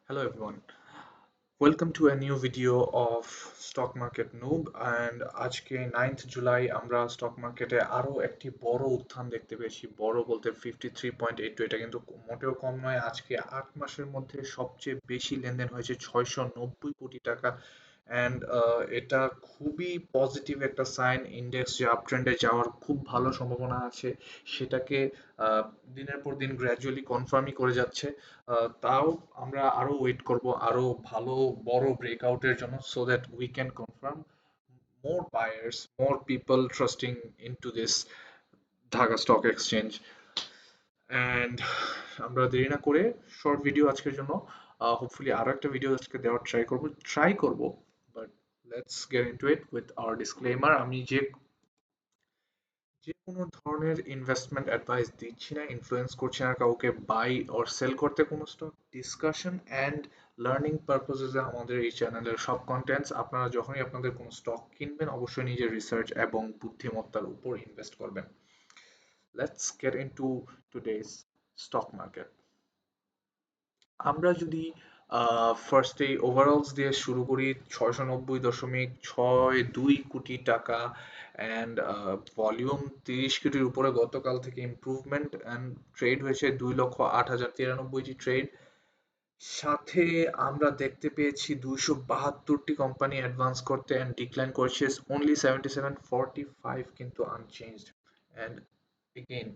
Hello everyone. Welcome to a new video of Stock Market Noob and আজকে 9th July আমরা stock মার্কেটে আরো একটি বড় উত্থান দেখতে পেয়েছি। বড় বলতে 53.82, এটা কিন্তু মোটেও কম নয়। আজকে 8 মাসের মধ্যে সবচেয়ে বেশি লেনদেন হয়েছে 690 কোটি টাকা। অ্যান্ড এটা খুবই পজিটিভ একটা সাইন। ইন্ডেক্স যে আপ ট্রেন্ডে যাওয়ার খুব ভালো সম্ভাবনা আছে, সেটাকে আহ, দিনের পর দিন গ্র্যাজুয়ালি কনফার্মই করে যাচ্ছে। তাও আমরা আরো ওয়েট করব আরো ভালো বড় ব্রেকআউটের জন্য, so that we can confirm more buyers, more people trusting into this Dhaka Stock Exchange. And আমরা দেরি না করে শর্ট ভিডিও আজকের জন্য হোপফুলি আরো একটা ভিডিও আজকে দেওয়ার ট্রাই করব, but let's get into it with our disclaimer. আমি যে যে কোনো ধরনের ইনভেস্টমেন্ট অ্যাডভাইস দিচ্ছি না, ইনফ্লুয়েন্স করছি না কাউকে বাই অর সেল করতে। কোনো স্টক ডিসকাশন অ্যান্ড লার্নিং পারপোজেসে আমাদের এই চ্যানেলের সব কন্টেন্টস। আপনারা যখনই আপনাদের কোনো স্টক কিনবেন, অবশ্যই নিজের রিসার্চ এবং বুদ্ধিমত্তার উপর ইনভেস্ট করবেন। Let's get into today's stock market. আমরা যদি ফার্স্টে ওভারঅলস দিয়ে শুরু করি, 690.62 কোটি টাকা অ্যান্ড ভলিউম 30 কোটির উপরে গতকাল থেকে ইমপ্রুভমেন্ট, অ্যান্ড ট্রেড হয়েছে 2,08,093টি ট্রেড। সাথে আমরা দেখতে পেয়েছি 272টি কোম্পানি অ্যাডভান্স করতে অ্যান্ড ডিক্লাইন করেছে অনলি 77, 45 কিন্তু আনচেঞ্জড। অ্যান্ড এগেইন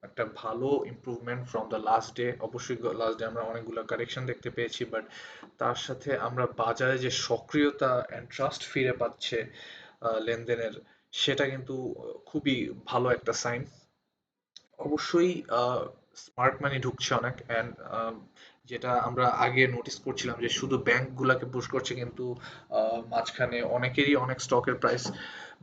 একটা ভালো improvement from the last day. অবশ্যই লাস্ট ডে আমরা অনেকগুলো কারেকশন দেখতে পেয়েছি, বাট তার সাথে আমরা বাজারে যে সক্রিয়তা অ্যান্ড ট্রাস্ট ফিরে পাচ্ছে লেনদেনের, সেটা কিন্তু খুবই ভালো একটা সাইন। অবশ্যই স্মার্ট মানি ঢুকছে অনেক, অ্যান্ড যেটা আমরা আগে নোটিস করছিলাম যে শুধু ব্যাংক গুলাকে পুশ করছে, কিন্তু মাঝখানে অনেকেরই অনেক স্টকের প্রাইস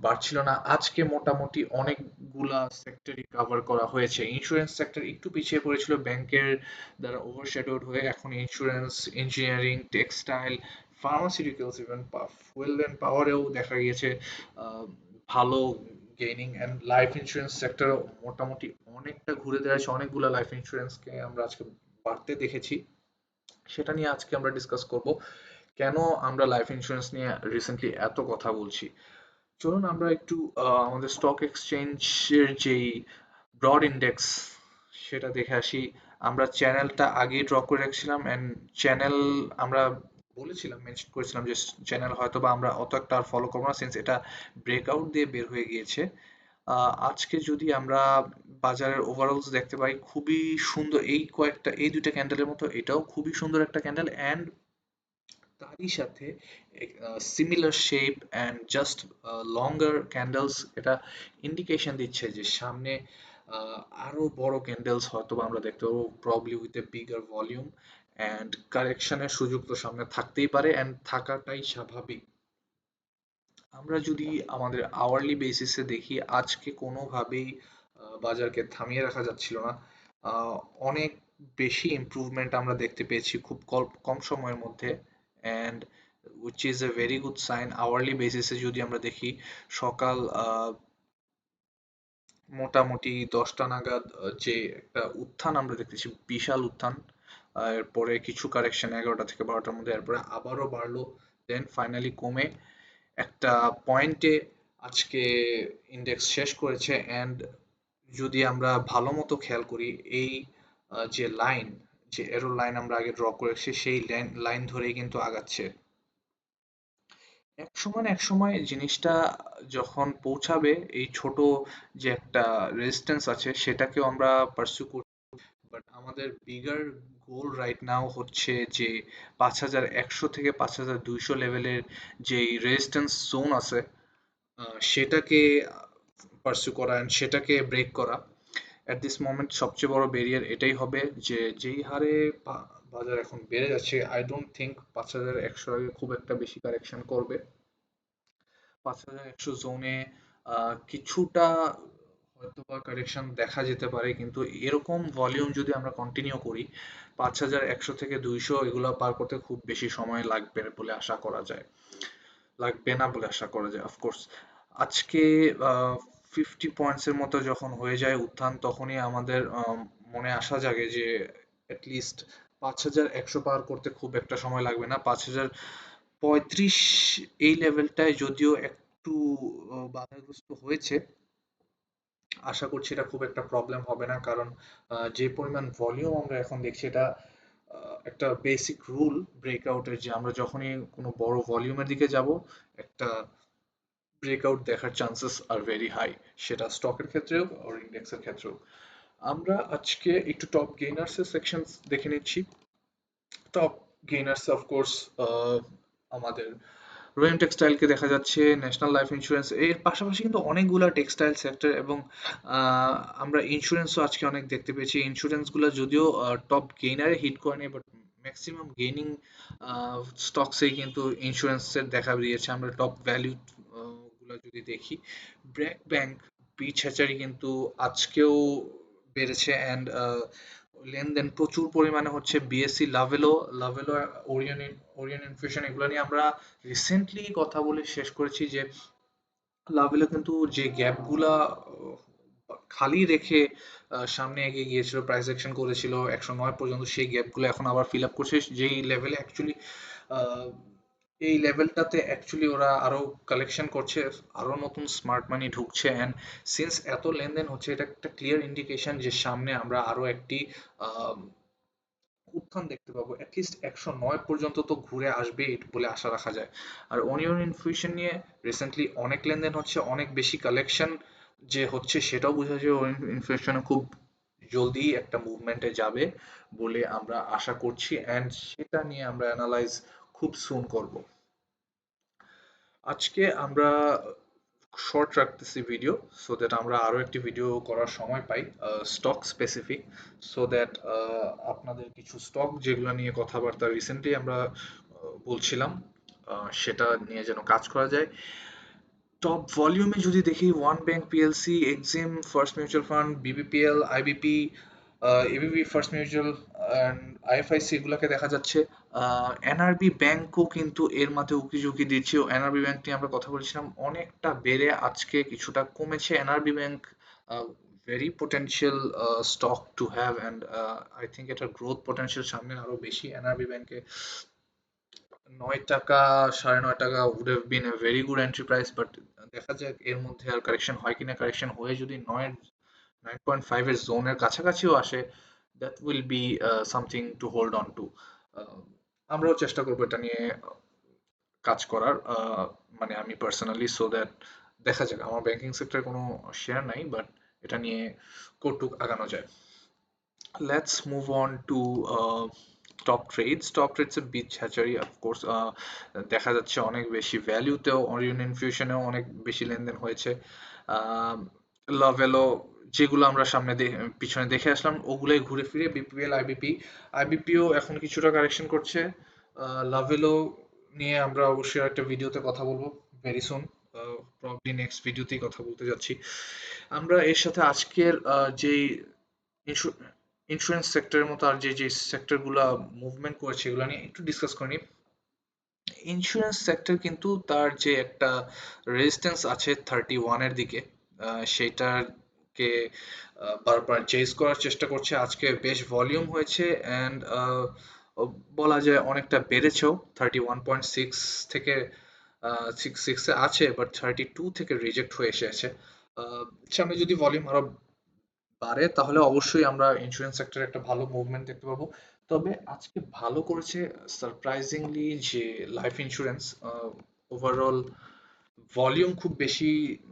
বাড়ছিল না। আজকে মোটামুটি অনেকগুলা সেক্টরই কভার করা হয়েছে। ইন্স্যুরেন্স সেক্টর একটু পিছিয়ে পড়েছিল ব্যাংকের দ্বারা ওভারশ্যাডোড হয়ে, এখন insurance, engineering, textile, pharmaceuticals, even fuel and পাওয়ারেও দেখা গিয়েছে আহ, ভালো গেইনিং। অ্যান্ড লাইফ ইন্স্যুরেন্স সেক্টরও মোটামুটি অনেকটা ঘুরে দাঁড়িয়েছে। অনেকগুলো লাইফ ইন্স্যুরেন্সকে আমরা আজকে বাড়তে দেখেছি। সেটা নিয়ে আজকে আমরা ডিসকাস করব, কেন আমরা লাইফ ইন্স্যুরেন্স নিয়ে রিসেন্টলি এত কথা বলছি। চলুন আমরা একটু আমাদের স্টক এক্সচেঞ্জের যেই ব্রড ইন্ডেক্স, সেটা দেখে আসি। আমরা চ্যানেলটা আগেই ড্র করে রাখছিলাম, অ্যান্ড চ্যানেল আমরা বলেছিলাম, মেনশন করেছিলাম যে চ্যানেল হয়তো বা আমরা অত একটা আর ফলো করবো না, সিন্স এটা ব্রেকআউট দিয়ে বের হয়ে গিয়েছে। আজকে যদি আমরা বাজারের ওভারঅলস দেখতে পাই, খুবই সুন্দর এই দুইটা ক্যান্ডেলের মতো এটাও খুবই সুন্দর একটা ক্যান্ডেল, অ্যান্ড তারই সাথে similar shape and just longer candles, এটা ইন্ডিকেশন দিচ্ছে যে সামনে আরো বড় ক্যান্ডেলস হয়তো বা আমরা দেখতে পাবো, probably with a bigger volume. And কারেকশনের সুযোগ তো সামনে থাকতেই পারে, অ্যান্ড থাকাটাই স্বাভাবিক। আমরা যদি আমাদের আওয়ারলি বেসিসে দেখি, আজকে কোনোভাবেই বাজারকে থামিয়ে রাখা যাচ্ছিল না। আহ, অনেক বেশি ইমপ্রুভমেন্ট আমরা দেখতে পেয়েছি খুব কম সময়ের মধ্যে, and which is a very good sign. Hourly বেসিসে যদি আমরা দেখি, সকাল মোটামুটি 10টা নাগাদ যে একটা উত্থান আমরা দেখতেছি, বিশাল উত্থান। এরপরে কিছু কারেকশন 11টা থেকে 12টার মধ্যে, এরপরে আবারও বাড়লো, দেন ফাইনালি কমে একটা পয়েন্টে আজকে ইন্ডেক্স শেষ করেছে। অ্যান্ড যদি আমরা ভালো মতো খেয়াল করি, এই যে লাইন, যে এরো লাইন আমরা আগে ড্র করেছি, সেই লাইন ধরেই কিন্তু আগাচ্ছে। এক সময় জিনিসটা যখন পৌঁছাবে, এই ছোট যে একটা রেজিস্ট্যান্স আছে, সেটাকেও আমরা পার্সু করব। বাট আমাদের বিগার গোল রাইট নাও হচ্ছে যে 5,100 থেকে 5,200 লেভেলের যেই রেজিস্ট্যান্স জোন আছে, সেটাকে পার্সু করা and সেটাকে ব্রেক করা। অ্যাট দিস মোমেন্ট সবচেয়ে বড় ব্যারিয়ার এটাই হবে যে যেই হারে বাজার এখন বেড়ে যাচ্ছে, আই ডোন্ট থিঙ্ক 5,100 আগে খুব একটা বেশি কারেকশন করবে। 5,100 জোনে কিছুটা হয়তোবা কারেকশন দেখা যেতে পারে, কিন্তু এরকম ভলিউম যদি আমরা কন্টিনিউ করি, 5,100 থেকে 200 এগুলা পার করতে খুব বেশি সময় লাগবে না বলে আশা করা যায় অফকোর্স। আজকে 50 পয়েন্টসের মতো যখন হয়ে যায় উত্থান, তখনই আমাদের মনে আশা জাগে যে অ্যাটলিস্ট 5100 পার করতে খুব একটা সময় লাগবে না। 5035 এই লেভেলটায় যদিও একটু বাধাগ্রস্ত হয়েছে, আশা করছি এটা খুব একটা প্রবলেম হবে না, কারণ যে পরিমাণ ভলিউম আমরা এখন দেখছি এটা একটা বেসিক রুল ব্রেকআউটের, যে আমরা যখনই কোনো বড় ভলিউমের দিকে যাব একটা ব্রেকআউট দেখার চান্সেস আর ভেরি হাই, সেটা স্টকের ক্ষেত্রেও আর ইন্ডেক্সের ক্ষেত্রেও। আমরা আজকে একটু টপ গেইনার্স এর সেকশন দেখে নিচ্ছি। টপ গেইনার্স অফকোর্স আমাদের রোয়েন টেক্সটাইলকে দেখা যাচ্ছে, ন্যাশনাল লাইফ ইন্স্যুরেন্স, এর পাশাপাশি কিন্তু অনেকগুলা টেক্সটাইল সেক্টর এবং আহ, আমরা ইন্স্যুরেন্সও আজকে অনেক দেখতে পেয়েছি। ইন্স্যুরেন্সগুলো যদিও টপ গেইনারে হিট করেনি, বাট ম্যাক্সিমাম গেইনিং স্টকসেই কিন্তু ইন্স্যুরেন্সের দেখা দিয়েছে। আমরা টপ ভ্যালু গুলো যদি দেখি, ব্র্যাক ব্যাংক পিছাচারি কিন্তু আজকেও বেড়েছে, অ্যান্ড লেনদেন প্রচুর পরিমাণে হচ্ছে। BSc Lovello, Lovello Orion, Orion infusion, এগুলো নিয়ে আমরা রিসেন্টলি কথা বলে শেষ করেছি যে লাভেলো কিন্তু যে গ্যাপগুলা খালি রেখে সামনে এগিয়ে গিয়েছিল, প্রাইস অ্যাকশন করেছিল 109 পর্যন্ত, সেই গ্যাপগুলো এখন আবার ফিল আপ করছে, যেই লেভেলে অ্যাকচুয়ালি এই লেভেলটাতে অ্যাকচুয়ালি ওরা আরো কালেকশন করছে, আরো নতুন স্মার্ট মানি ঢুকছে, অ্যান্ড সিন্স এত লেনদেন হচ্ছে, এটা একটা ক্লিয়ার ইন্ডিকেশন যে সামনে আমরা আরো একটি আহ, উত্থান দেখতে পাবো। অ্যাটলিস্ট 109 পর্যন্ত তো ঘুরে আসবে বলে আশা রাখা যায়। আর অনিয়ন ইনফিউশন নিয়ে রিসেন্টলি অনেক লেনদেন হচ্ছে, অনেক বেশি কালেকশন যে হচ্ছে, সেটাও বোঝা যায় অনিয়ন ইনফিউশনে খুব জলদি একটা মুভমেন্টে যাবে বলে আমরা আশা করছি, অ্যান্ড সেটা নিয়ে আমরা অ্যানালাইজ খুব সুন করব। আজকে আমরা শর্ট রাখতেছি ভিডিও, সো দ্যাট আমরা আরো একটি ভিডিও করার সময় পাই স্টক স্পেসিফিক, সো দ্যাট আপনাদের কিছু স্টক যেগুলো নিয়ে কথাবার্তা রিসেন্টলি আমরা বলছিলাম, সেটা নিয়ে যেন কাজ করা যায়। টপ ভলিউমে যদি দেখি, One Bank PLC, EXIM, First Mutual Fund, BBPL, IBP, ABP First Mutual and IFIC, এগুলোকে দেখা যাচ্ছে। এনআরবি ব্যাংকও কিন্তু এর মাঝে উকি ঝুঁকি দিচ্ছে। এনআরবি ব্যাংক নিয়ে আমরা কথা বলেছিলাম, অনেকটা বেড়ে আজকে কিছুটা কমেছে। NRB bank very potential stock to have, and I think এটার গ্রোথ পোটেনশিয়াল সামনে আরো বেশি। এনআরবি ব্যাংকে 9 টাকা, 9.5 টাকা would have been a very good entry price, but দেখা যাক এর মধ্যে আর কারেকশন হয় কিনা। কারেকশন হয়ে যদি 9.5 এর জোনের কাছাকাছিও আসে, that will be something to hold on to. আমরাও চেষ্টা করবো এটা নিয়ে কাজ করার, মানে আমি পার্সোনালি, সো দ্যাট দেখা যাক। আমার ব্যাংকিং সেক্টরে কোনো শেয়ার নাই, বাট এটা নিয়ে কতটুক আগানো যায়। Let's move on to top trades. Top trades এর বীজ হ্যাচারি অফকোর্স দেখা যাচ্ছে অনেক বেশি ভ্যালুতেও, অরিয়ন ইনফিউশনেও অনেক বেশি লেনদেন হয়েছে। লাভেলো, যেগুলো আমরা পিছনে দেখে আসলাম, ওগুলোই ঘুরে ফিরে বিপিএল, আইবিপি, আইবিপিও এখন কিছুটা কারেকশন করছে। লাভেলো নিয়ে আমরা অবশ্যই একটা ভিডিওতে কথা বলবো ভেরি সুন, প্রবাবলি নেক্সট ভিডিওতেই কথা বলতে যাচ্ছি। আমরা এর সাথে আজকের যেই ইন্স্যুরেন্স সেক্টরের মতো আর যে যে সেক্টরগুলো মুভমেন্ট করেছে, এগুলো নিয়ে একটু ডিসকাস করে নিই। ইন্স্যুরেন্স সেক্টর কিন্তু তার যে একটা রেজিস্ট্যান্স আছে 31 এর দিকে, সেইটাকে বারবার চেজ করার চেষ্টা করছে। আজকে বেশ ভলিউম হয়েছে, অ্যান্ড বলা যায় অনেকটা বেড়েছেও। 31.6 থেকে 66 এ আছে, বাট 32 থেকে রিজেক্ট হয়ে এসেছে। সামনে যদি ভলিউম আরো বাড়ে তাহলে অবশ্যই আমরা ইন্স্যুরেন্স সেক্টরে একটা ভালো মুভমেন্ট দেখতে পাবো। তবে আজকে ভালো করেছে সারপ্রাইজিংলি যে লাইফ ইন্স্যুরেন্স, ওভারঅল ভলিউম খুব বেশি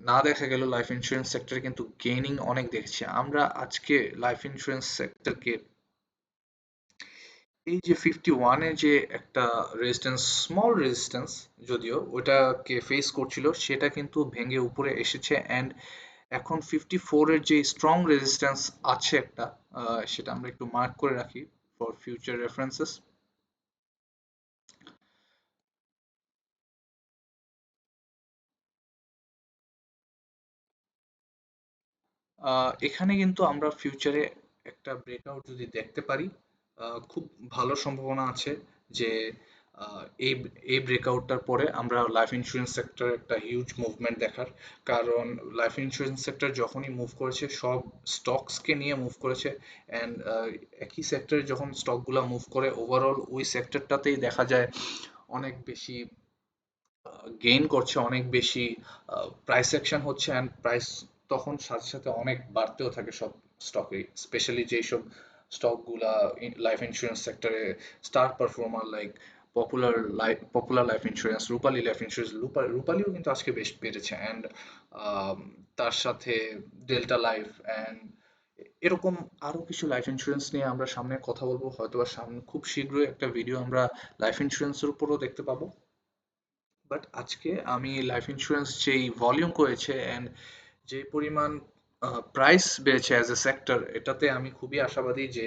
না দেখা গেল লাইফ ইন্স্যুরেন্স সেক্টরে, কিন্তু গেইনিং অনেক দেখছি আমরা আজকে। লাইফ ইন্স্যুরেন্স সেক্টরকে এই যে 51 এ যে একটা রেজিস্ট্যান্স, স্মল রেজিস্ট্যান্স যদিও, ওটাকে ফেস করছিল, সেটা কিন্তু ভেঙে উপরে এসেছে, অ্যান্ড এখন 54 এর যে স্ট্রং রেজিস্ট্যান্স আছে একটা, সেটা আমরা একটু মার্ক করে রাখি ফর ফিউচার রেফারেন্সেস। এখানে কিন্তু আমরা ফিউচারে একটা ব্রেকআউট যদি দেখতে পারি, খুব ভালো সম্ভাবনা আছে যে এই এই ব্রেকআউটটার পরে আমরা লাইফ ইন্স্যুরেন্স সেক্টরে একটা হিউজ মুভমেন্ট দেখার, কারণ লাইফ ইন্স্যুরেন্স সেক্টর যখনই মুভ করেছে সব স্টকসকে নিয়ে মুভ করেছে। অ্যান্ড একই সেক্টরে যখন স্টকগুলো মুভ করে ওভারঅল ওই সেক্টরটাতেই দেখা যায় অনেক বেশি গেইন করছে, অনেক বেশি প্রাইস অ্যাকশন হচ্ছে, অ্যান্ড প্রাইস তখন সাথে সাথে অনেক বাড়তেও থাকে সব স্টকে, স্পেশালি যেসব স্টকগুলা লাইফ ইন্স্যুরেন্স সেক্টরে star performer like popular life insurance, Rupali life insurance, রূপালীও কিন্তু আজকে বেশ বেড়েছে, অ্যান্ড তার সাথে ডেল্টা লাইফ, অ্যান্ড এরকম আরো কিছু লাইফ ইন্স্যুরেন্স নিয়ে আমরা সামনে কথা বলবো, হয়তোবা সামনে খুব শীঘ্রই একটা ভিডিও আমরা লাইফ ইন্স্যুরেন্সের উপরও দেখতে পাবো। বাট আজকে আমি লাইফ ইন্স্যুরেন্স যেই ভলিউম করেছে অ্যান্ড যে পরিমাণ প্রাইস বেড়েছে অ্যাজ এ সেক্টর, এটাতে আমি খুবই আশাবাদী যে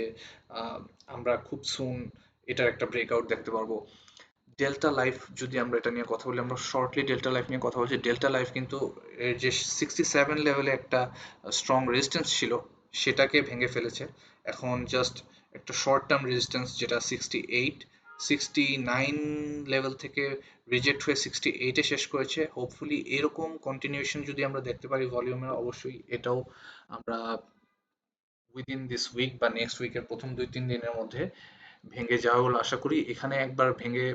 আহ, আমরা খুব সুন এটার একটা ব্রেকআউট দেখতে পারবো। ডেল্টা লাইফ যদি আমরা এটা নিয়ে কথা বলি, আমরা শর্টলি ডেল্টা লাইফ নিয়ে কথা বলছি। ডেল্টা লাইফ কিন্তু এর যে 67 লেভেলে একটা স্ট্রং রেজিস্ট্যান্স ছিল সেটাকে ভেঙে ফেলেছে। এখন জাস্ট একটা শর্ট টার্ম রেজিস্ট্যান্স যেটা 69 লেভেল থেকে রিজেক্ট হয়ে 68-এ শেষ করেছে। হোপফুলি এরকম কন্টিনিউশন যদি আমরা দেখতে পারি ভলিউমের, অবশ্যই এটাও আমরা উইদিন দিস উইক বা নেক্সট উইকের প্রথম 2-3 দিনের মধ্যে ভেঙে যাওয়া বলে আশা করি। এখানে একবার ভেঙে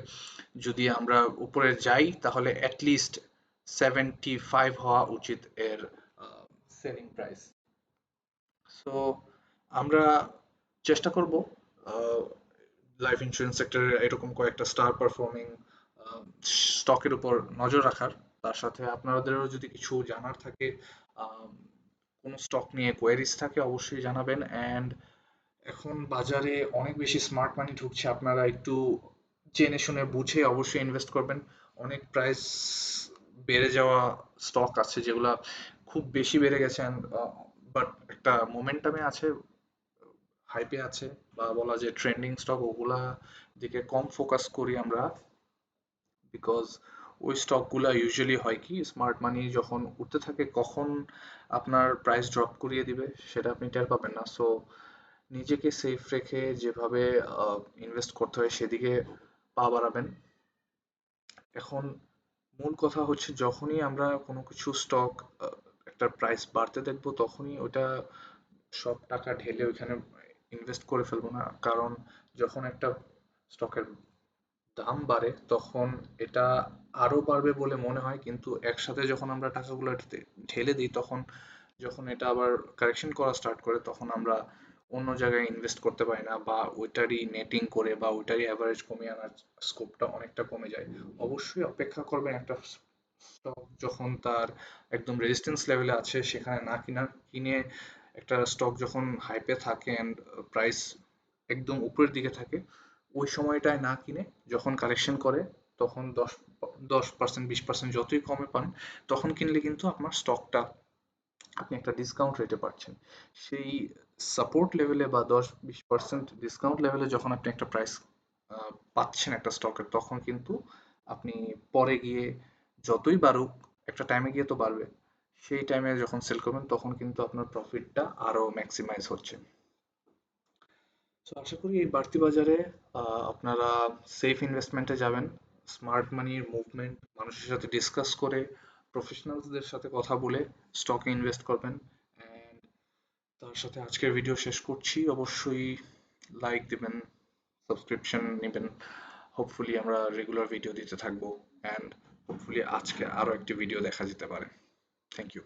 যদি আমরা উপরে যাই তাহলে অ্যাটলিস্ট 75 হওয়া উচিত এর সেলিং প্রাইস। সো আমরা চেষ্টা করব লাইফ ইন্স্যুরেন্স সেক্টরে এরকম কয়েকটা স্টার পারফর্মিং স্টকের উপর নজর রাখার। তার সাথে আপনাদেরও যদি কিছু জানার থাকে, আম, কোনো স্টক নিয়ে কোয়েরিজ থাকে, অবশ্যই জানাবেন। অ্যান্ড এখন বাজারে অনেক বেশি স্মার্ট মানি ঢুকছে, আপনারা একটু জেনে শুনে বুঝে অবশ্যই ইনভেস্ট করবেন। অনেক প্রাইস বেড়ে যাওয়া স্টক আছে যেগুলা খুব বেশি বেড়ে গেছে, বাট একটা মোমেন্টামে আছে, হাইপে আছে, বা বলা যায় ট্রেন্ডিং স্টক, ওগুলা দিকে কম ফোকাস করি আমরা। বিকজ ওই স্টকগুলা ইউজুয়ালি হয় কি, স্মার্ট মানি যখন উঠতে থাকে কখন আপনার প্রাইস ড্রপ করিয়ে দিবে সেটা আপনি টের পাবেন না। সো নিজেকে সেফ রেখে যেভাবে ইনভেস্ট করতে হয় সেদিকে পা বাড়াবেন। এখন মূল কথা হচ্ছে যখনই আমরা কোনো কিছু স্টক একটা প্রাইস বাড়তে দেখবো তখনই ওটা সব টাকা ঢেলে ওইখানে ইনভেস্ট করে ফেলবো না, কারণ যখন একটা স্টকের দাম বাড়ে তখন এটা আরো বাড়বে বলে মনে হয়, কিন্তু একসাথে যখন আমরা টাকাগুলো এটাতে ঢেলে দিই তখন যখন এটা আবার কারেকশন করা স্টার্ট করে তখন আমরা অন্য জায়গায় ইনভেস্ট করতে পারি না, বা ওইটারই নেটিং করে বা ওইটারই অ্যাভারেজ কমিয়ে আনার স্কোপটা অনেকটা কমে যায়। অবশ্যই অপেক্ষা করবেন একটা স্টক যখন তার একদম রেজিস্ট্যান্স লেভেলে আছে সেখানে না কিনে একটা স্টক যখন হাইপে থাকে অ্যান্ড প্রাইস একদম উপরের দিকে থাকে ওই সময়টায় না কিনে যখন কালেকশন করে তখন 10% 20% যতই কমে পান তখন কিনলে কিন্তু আপনার স্টকটা আপনি একটা ডিসকাউন্ট রেটে পাচ্ছেন। সেই সাপোর্ট লেভেলে বা 10-20% ডিসকাউন্ট লেভেলে যখন আপনি একটা প্রাইস পাচ্ছেন একটা স্টকের, তখন কিন্তু আপনি পরে গিয়ে যতই বাড়ুক একটা টাইমে গিয়ে তো বাড়বে, সেই টাইমে যখন সেল করবেন তখন কিন্তু আপনার প্রফিটটা আরো ম্যাক্সিমাইজ হচ্ছে। তো আশা করি এই বাড়তি বাজারে আপনারা সেফ ইনভেস্টমেন্টে যাবেন, স্মার্ট মানির মুভমেন্ট মানুষের সাথে ডিসকাস করে, প্রফেশনালসদের সাথে কথা বলে স্টকে ইনভেস্ট করবেন। অ্যান্ড তার সাথে আজকের ভিডিও শেষ করছি। অবশ্যই লাইক দিবেন, সাবস্ক্রিপশন নেবেন। হোপফুলি আমরা রেগুলার ভিডিও দিতে থাকবো, অ্যান্ড হোপফুলি আজকে আরো একটি ভিডিও দেখা যেতে পারে। Thank you.